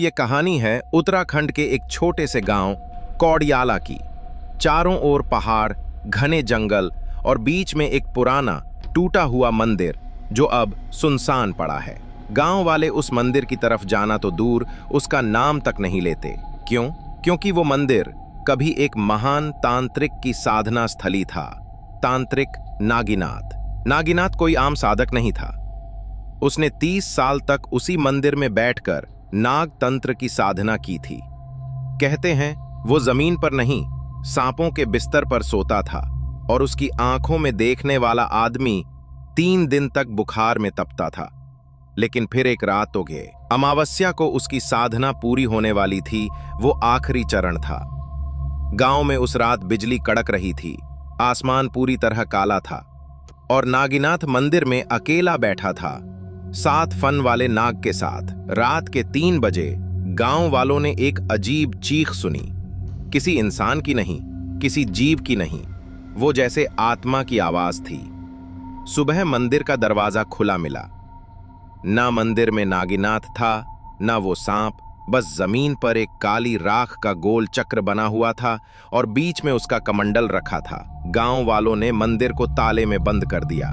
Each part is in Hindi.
ये कहानी है उत्तराखंड के एक छोटे से गांव कौड़ियाला की। चारों ओर पहाड़, घने जंगल और बीच में एक पुराना टूटा हुआ मंदिर जो अब सुनसान पड़ा है। गांव वाले उस मंदिर की तरफ जाना तो दूर, उसका नाम तक नहीं लेते। क्यों? क्योंकि वो मंदिर कभी एक महान तांत्रिक की साधना स्थली था। तांत्रिक नागीनाथ। नागीनाथ कोई आम साधक नहीं था। उसने 30 साल तक उसी मंदिर में बैठकर नाग तंत्र की साधना की थी। कहते हैं वो जमीन पर नहीं, सांपों के बिस्तर पर सोता था और उसकी आंखों में देखने वाला आदमी 3 दिन तक बुखार में तपता था। लेकिन फिर एक रात तो गए, अमावस्या को उसकी साधना पूरी होने वाली थी। वो आखिरी चरण था। गांव में उस रात बिजली कड़क रही थी, आसमान पूरी तरह काला था और नागीनाथ मंदिर में अकेला बैठा था, 7 फन वाले नाग के साथ। रात के 3 बजे गांव वालों ने एक अजीब चीख सुनी। किसी इंसान की नहीं, किसी जीव की नहीं, वो जैसे आत्मा की आवाज थी। सुबह मंदिर का दरवाजा खुला मिला। ना मंदिर में नागीनाथ था, ना वो सांप, बस जमीन पर एक काली राख का गोल चक्र बना हुआ था और बीच में उसका कमंडल रखा था। गांव वालों ने मंदिर को ताले में बंद कर दिया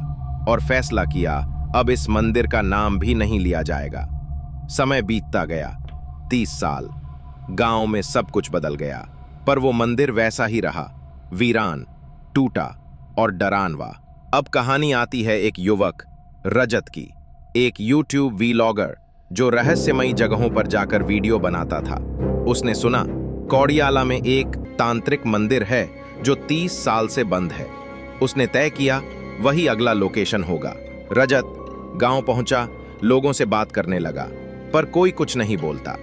और फैसला किया अब इस मंदिर का नाम भी नहीं लिया जाएगा। समय बीतता गया, 30 साल। गांव में सब कुछ बदल गया, पर वो मंदिर वैसा ही रहा, वीरान, टूटा और डरावना। अब कहानी आती है एक युवक रजत की, एक यूट्यूब वीलॉगर जो रहस्यमयी जगहों पर जाकर वीडियो बनाता था। उसने सुना कौड़ियाला में एक तांत्रिक मंदिर है जो 30 साल से बंद है। उसने तय किया वही अगला लोकेशन होगा। रजत गांव पहुंचा, लोगों से बात करने लगा, पर कोई कुछ नहीं बोलता।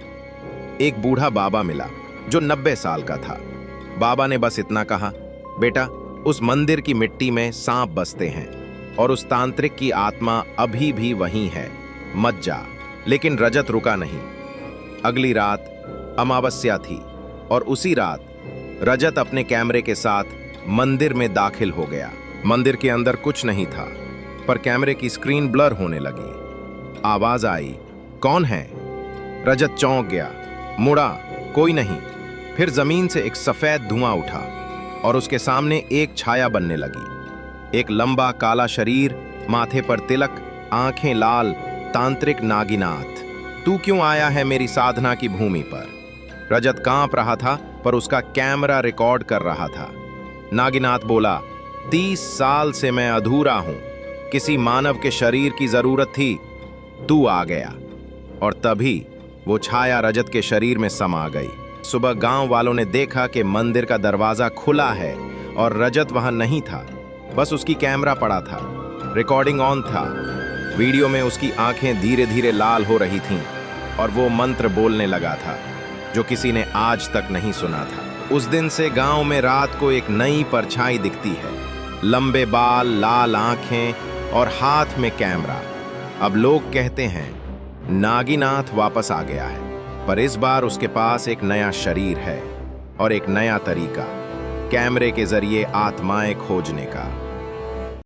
एक बूढ़ा बाबा मिला जो 90 साल का था। बाबा ने बस इतना कहा, बेटा, उस मंदिर की मिट्टी में सांप बसते हैं और उस तांत्रिक की आत्मा अभी भी वहीं है, मत जा। लेकिन रजत रुका नहीं। अगली रात अमावस्या थी और उसी रात रजत अपने कैमरे के साथ मंदिर में दाखिल हो गया। मंदिर के अंदर कुछ नहीं था, पर कैमरे की स्क्रीन ब्लर होने लगी। आवाज आई, कौन है? रजत चौंक गया, मुड़ा, कोई नहीं। फिर जमीन से एक सफेद धुआं उठा और उसके सामने एक छाया बनने लगी। एक लंबा काला शरीर, माथे पर तिलक, आंखें लाल, तांत्रिक नागीनाथ। तू क्यों आया है मेरी साधना की भूमि पर? रजत कांप रहा था, पर उसका कैमरा रिकॉर्ड कर रहा था। नागीनाथ बोला, 30 साल से मैं अधूरा हूं, किसी मानव के शरीर की जरूरत थी, तू आ गया। और तभी वो छाया रजत के शरीर में समा गई। सुबह गांव वालों ने देखा कि मंदिर का दरवाजा खुला है और रजत वहां नहीं था, बस उसकी कैमरा पड़ा था, रिकॉर्डिंग ऑन था। वीडियो में उसकी आंखें धीरे धीरे लाल हो रही थीं और वो मंत्र बोलने लगा था जो किसी ने आज तक नहीं सुना था। उस दिन से गांव में रात को एक नई परछाई दिखती है, लंबे बाल, लाल आंखें और हाथ में कैमरा। अब लोग कहते हैं नागीनाथ वापस आ गया है, पर इस बार उसके पास एक नया शरीर है और एक नया तरीका, कैमरे के जरिए आत्माएं खोजने का।